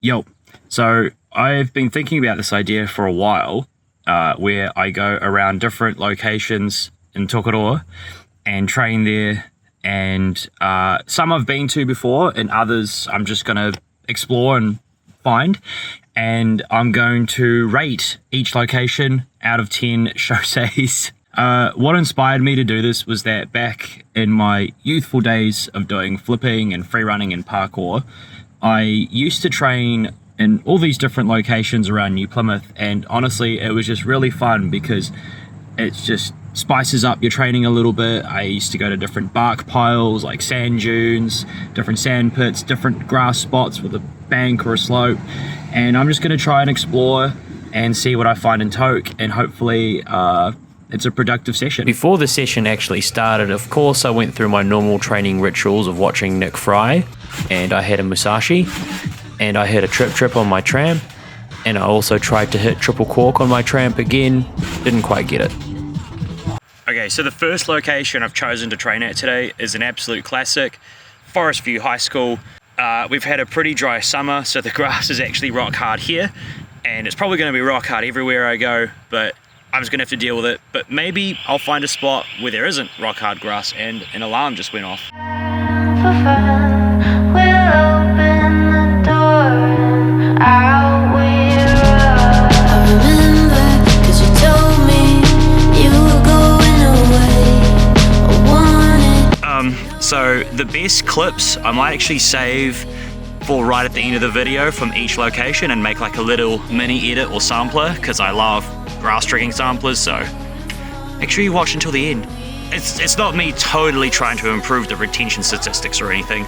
Yo, so I've been thinking about this idea for a while, where I go around different locations in Tokoroa and train there. And some I've been to before, and others I'm just going to explore and find. And I'm going to rate each location out of 10 chaussees. What inspired me to do this was that back in my youthful days of doing flipping and free running and parkour, I used to train in all these different locations around New Plymouth, and honestly it was just really fun because it just spices up your training a little bit. I used to go to different bark piles like sand dunes, different sand pits, different grass spots with a bank or a slope, and I'm just going to try and explore and see what I find in Tok, and hopefully it's a productive session. Before the session actually started, of course, I went through my normal training rituals of watching Nick Fry, and I had a Musashi, and I hit a trip on my tramp, and I also tried to hit triple cork on my tramp again, didn't quite get it. Okay, so the first location I've chosen to train at today is an absolute classic, Forest View High School. We've had a pretty dry summer, so the grass is actually rock hard here, and it's probably going to be rock hard everywhere I go, but I'm just going to have to deal with it. But maybe I'll find a spot where there isn't rock hard grass and an alarm just went off. So the best clips I might actually save for right at the end of the video from each location and make like a little mini edit or sampler, because I love grass trigging samplers, so make sure you watch until the end. It's not me totally trying to improve the retention statistics or anything.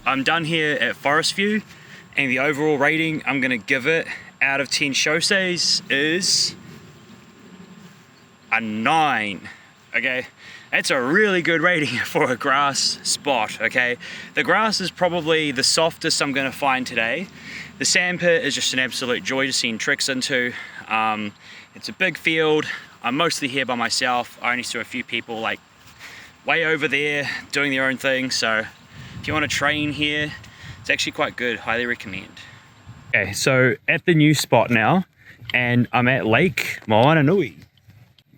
I'm done here at Forest View, and the overall rating I'm going to give it out of 10 chaussees is a 9. Okay, that's a really good rating for a grass spot. Okay, the grass is probably the softest I'm going to find today. The sand pit is just an absolute joy to send tricks into. It's a big field. I'm mostly here by myself. I only saw a few people like way over there doing their own thing, so if you want to train here, it's actually quite good. Highly recommend. Okay, so at the new spot now, and I'm at Lake Moananui.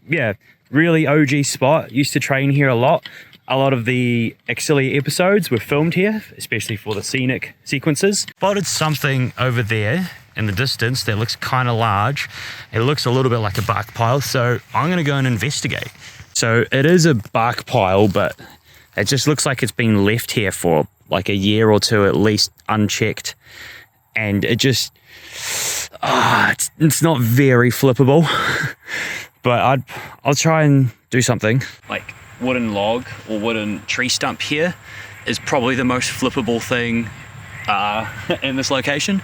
Yeah, really OG spot. Used to train here a lot. A lot of the Auxilia episodes were filmed here, especially for the scenic sequences. Spotted something over there in the distance that looks kind of large. It looks a little bit like a bark pile, so I'm going to go and investigate. So it is a bark pile, but it just looks like it's been left here for like a year or two at least, unchecked. And it just, it's not very flippable. But I'll try and do something. Like wooden log or wooden tree stump here is probably the most flippable thing in this location.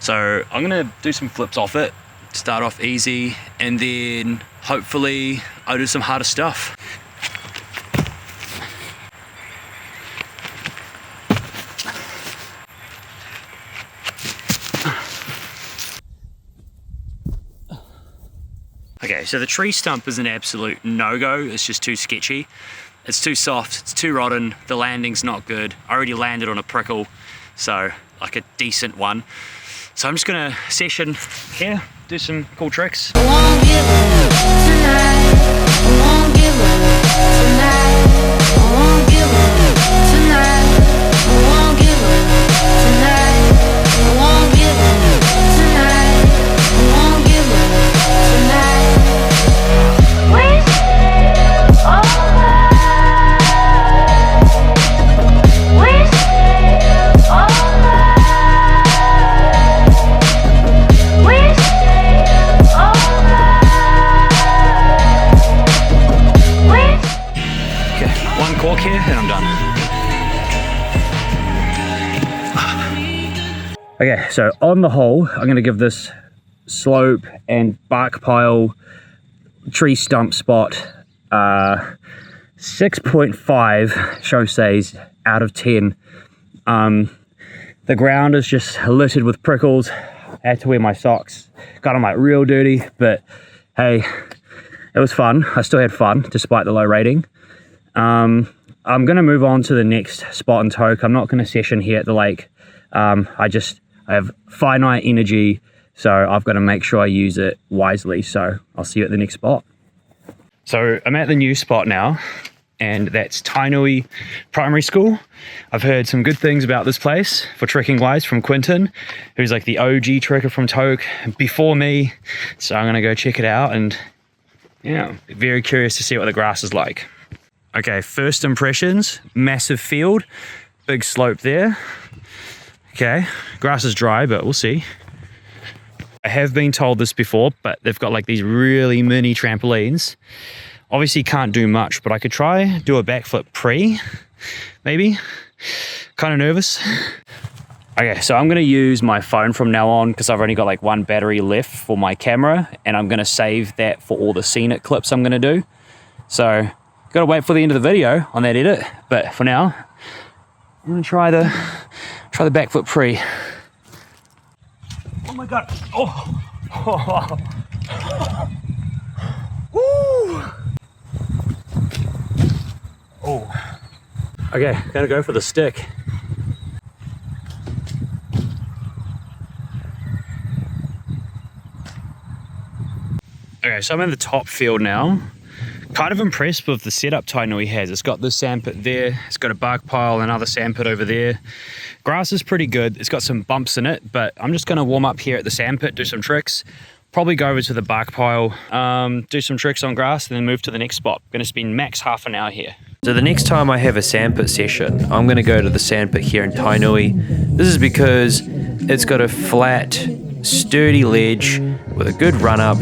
So I'm gonna do some flips off it, start off easy, and then hopefully I'll do some harder stuff. Okay, so the tree stump is an absolute no-go. It's just too sketchy. It's too soft, it's too rotten, the landing's not good. I already landed on a prickle, so like a decent one. So I'm just gonna session here, do some cool tricks. I won't give up tonight. I won't give up tonight. I won't give up tonight. I won't give up tonight. I won't give up tonight. I won't give up tonight. We stay all night. We stay all night. Okay, so on the whole, I'm going to give this slope and bark pile tree stump spot 6.5 Shoseis out of 10. The ground is just littered with prickles. I had to wear my socks. Got them like real dirty, but hey, it was fun. I still had fun despite the low rating. I'm going to move on to the next spot in Tok. I'm not going to session here at the lake. I have finite energy, so I've got to make sure I use it wisely. So I'll see you at the next spot. So I'm at the new spot now, and that's Tainui Primary School. I've heard some good things about this place for trekking wise from Quinton, who's like the OG trekker from Tok before me. So I'm going to go check it out, and yeah, very curious to see what the grass is like. Okay, first impressions, massive field, big slope there. Okay, grass is dry, but we'll see. I have been told this before, but they've got like these really mini trampolines. Obviously can't do much, but I could try do a backflip pre, maybe. Kind of nervous. Okay, so I'm gonna use my phone from now on because I've only got like one battery left for my camera, and I'm gonna save that for all the scenic clips I'm gonna do. So, gotta wait for the end of the video on that edit, but for now, I'm gonna try the backflip pre. Oh my god! Oh! Woo! Oh. Okay, gonna go for the stick. Okay, so I'm in the top field now. Kind of impressed with the setup Tainui has. It's got this sandpit there, it's got a bark pile, another sandpit over there. Grass is pretty good, it's got some bumps in it, but I'm just gonna warm up here at the sandpit, do some tricks, probably go over to the bark pile, do some tricks on grass, and then move to the next spot. I'm gonna spend max half an hour here. So the next time I have a sandpit session, I'm going to go to the sandpit here in Tainui. This is because it's got a flat, sturdy ledge with a good run up.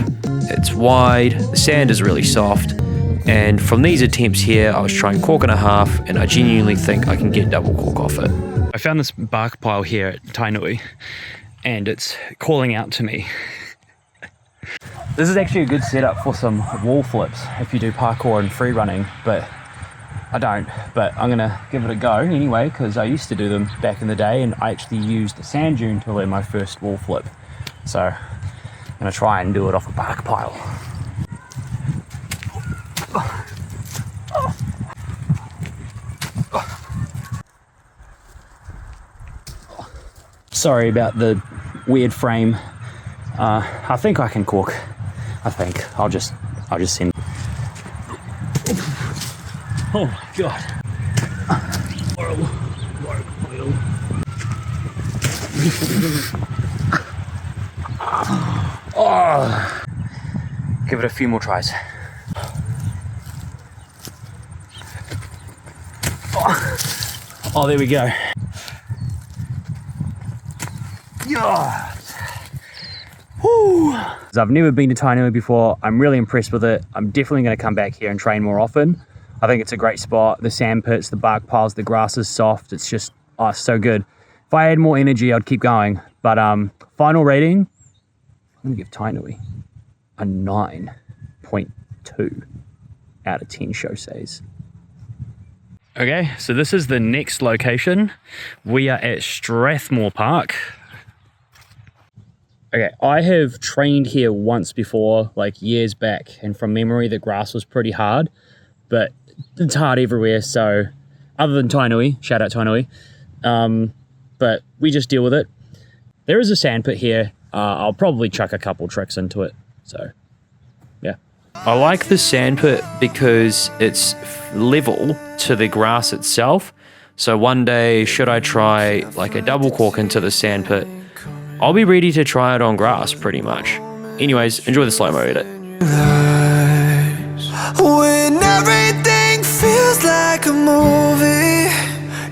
It's wide, the sand is really soft, and from these attempts here, I was trying cork and a half, and I genuinely think I can get double cork off it. I found this bark pile here at Tainui, and it's calling out to me. This is actually a good setup for some wall flips if you do parkour and free running, but I don't, but I'm gonna give it a go anyway because I used to do them back in the day, and I actually used a sand dune to learn my first wall flip. So I'm gonna try and do it off a bark pile. Sorry about the weird frame. I think I can cork. I think I'll just send. Oh my god. Horrible. Oh. Give it a few more tries. Oh, there we go. Yeah. Woo. I've never been to Tainui before. I'm really impressed with it. I'm definitely going to come back here and train more often. I think it's a great spot. The sand pits, the bark piles, the grass is soft. It's just, oh, so good. If I had more energy, I'd keep going. But final rating, I'm going to give Tainui a 9.2 out of 10 Shoseis. Okay, so this is the next location. We are at Strathmore Park. Okay, I have trained here once before, like years back, and from memory the grass was pretty hard, but it's hard everywhere, so other than Tainui, shout out Tainui, but we just deal with it. There is a sandpit here. I'll probably chuck a couple tricks into it, so yeah. I like the sandpit because it's level to the grass itself. So one day, should I try like a double cork into the sandpit, I'll be ready to try it on grass pretty much. Anyways, enjoy the slow-mo edit. When everything feels like a movie,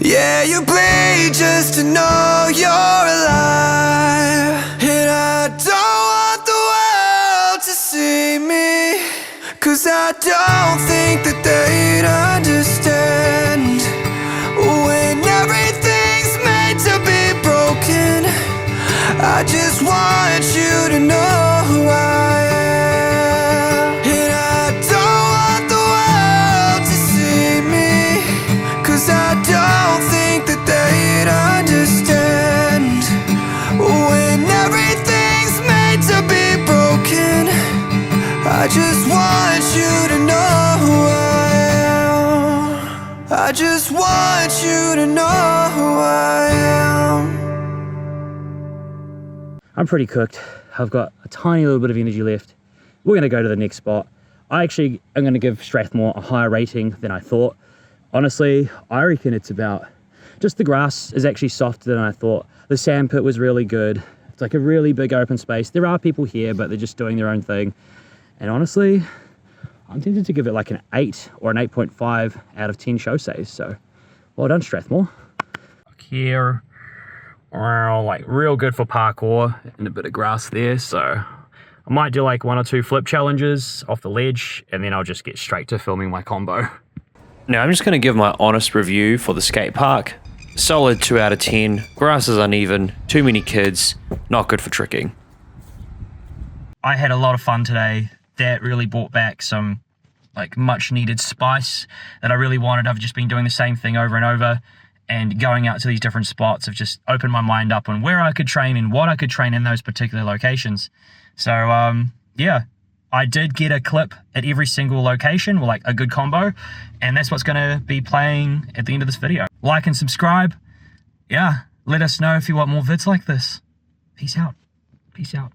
yeah, you play just to know you're alive. And I don't want the world to see me, 'cause I don't think that they'd understand. When everything's meant to be broken, I just want you to know who I am. And I don't want the world to see me, 'cause I don't think that they'd understand. When everything's made to be broken, I just want you to know who I am. I just want you to know who I am. I'm pretty cooked. I've got a tiny little bit of energy left. We're gonna go to the next spot. I actually am gonna give Strathmore a higher rating than I thought. Honestly, I reckon it's about, just the grass is actually softer than I thought. The sandpit was really good. It's like a really big open space. There are people here, but they're just doing their own thing. And honestly, I'm tempted to give it like an 8 or an 8.5 out of 10 show saves. So well done, Strathmore. Here, like real good for parkour and a bit of grass there. So I might do like 1 or 2 flip challenges off the ledge, and then I'll just get straight to filming my combo. Now I'm just going to give my honest review for the skate park. Solid 2 out of 10. Grass is uneven, too many kids, not good for tricking. I had a lot of fun today. That really brought back some like much needed spice that I really wanted. I've just been doing the same thing over and over, and going out to these different spots have just opened my mind up on where I could train and what I could train in those particular locations. So yeah, I did get a clip at every single location, or like a good combo, and that's what's going to be playing at the end of this video. Like and subscribe. Yeah, let us know if you want more vids like this. Peace out. Peace out.